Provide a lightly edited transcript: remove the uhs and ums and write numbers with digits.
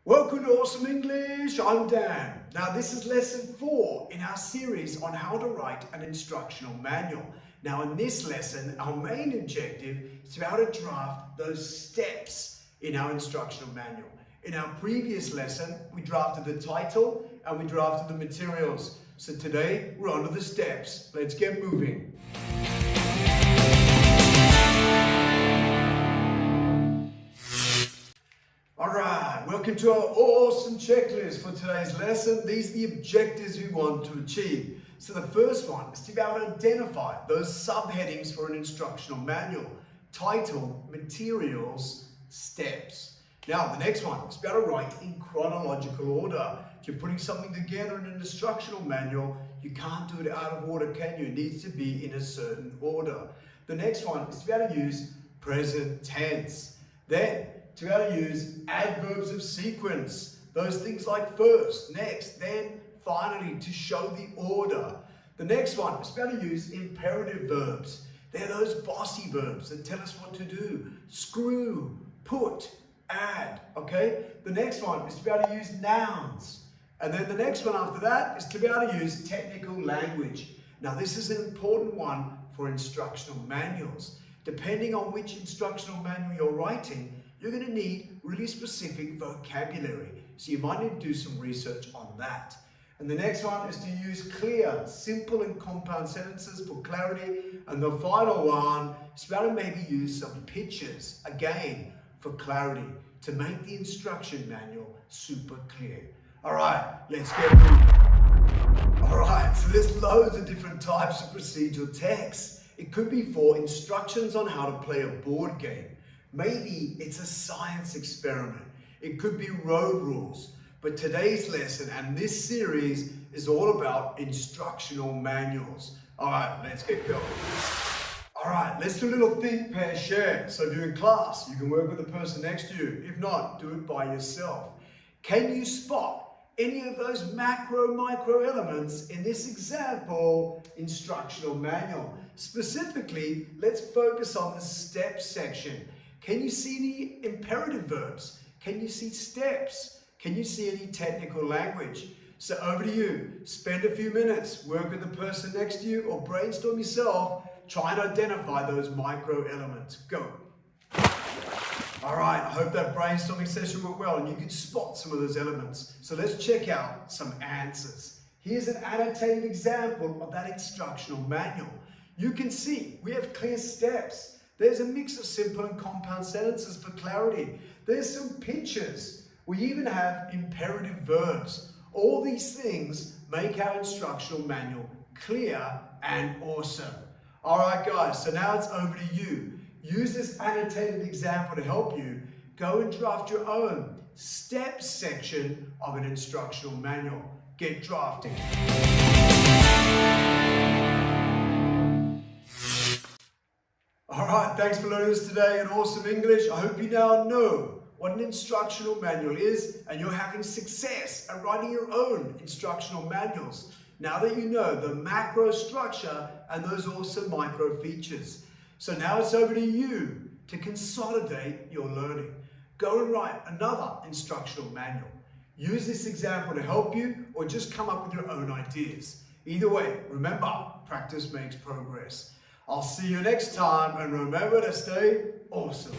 Welcome to Awesome English, I'm Dan. Now this is lesson 4 in our series on how to write an instructional manual. Now in this lesson, our main objective is to be able to draft those steps in our instructional manual. In our previous lesson, we drafted the title and we drafted the materials. So today, we're on to the steps. Let's get moving. Alright, welcome to our awesome checklist for today's lesson. These are the objectives we want to achieve. So the first one is to be able to identify those subheadings for an instructional manual. Title, materials, steps. Now the next one is to be able to write in chronological order. If you're putting something together in an instructional manual, you can't do it out of order, can you? It needs to be in a certain order. The next one is to be able to use present tense. Then to be able to use adverbs of sequence, those things like first, next, then, finally, to show the order. The next one is to be able to use imperative verbs. They're those bossy verbs that tell us what to do. Screw, put, add, okay? The next one is to be able to use nouns. And then the next one after that is to be able to use technical language. Now this is an important one for instructional manuals. Depending on which instructional manual you're writing, you're going to need really specific vocabulary. So you might need to do some research on that. And the next one is to use clear, simple and compound sentences for clarity. And the final one is about to maybe use some pictures, again, for clarity, to make the instruction manual super clear. All right, let's get moving. All right, so there's loads of different types of procedural text. It could be for instructions on how to play a board game. Maybe it's a science experiment. It could be road rules. But today's lesson and this series is all about instructional manuals. All right, let's get going. All right, let's do a little think, pair, share. So if you're in class, you can work with the person next to you. If not, do it by yourself. Can you spot any of those micro elements in this example instructional manual? Specifically, let's focus on the steps section. Can you see any imperative verbs? Can you see steps? Can you see any technical language? So over to you. Spend a few minutes, work with the person next to you or brainstorm yourself. Try and identify those micro elements. Go. All right, I hope that brainstorming session went well and you could spot some of those elements. So let's check out some answers. Here's an annotated example of that instructional manual. You can see we have clear steps. There's a mix of simple and compound sentences for clarity. There's some pictures. We even have imperative verbs. All these things make our instructional manual clear and awesome. All right, guys, so now it's over to you. Use this annotated example to help you. Go and draft your own steps section of an instructional manual. Get drafting. All right, thanks for learning this today in Awesome English. I hope you now know what an instructional manual is and you're having success at writing your own instructional manuals. Now that you know the macro structure and those awesome micro features. So now it's over to you to consolidate your learning. Go and write another instructional manual. Use this example to help you or just come up with your own ideas. Either way, remember, practice makes progress. I'll see you next time and remember to stay awesome.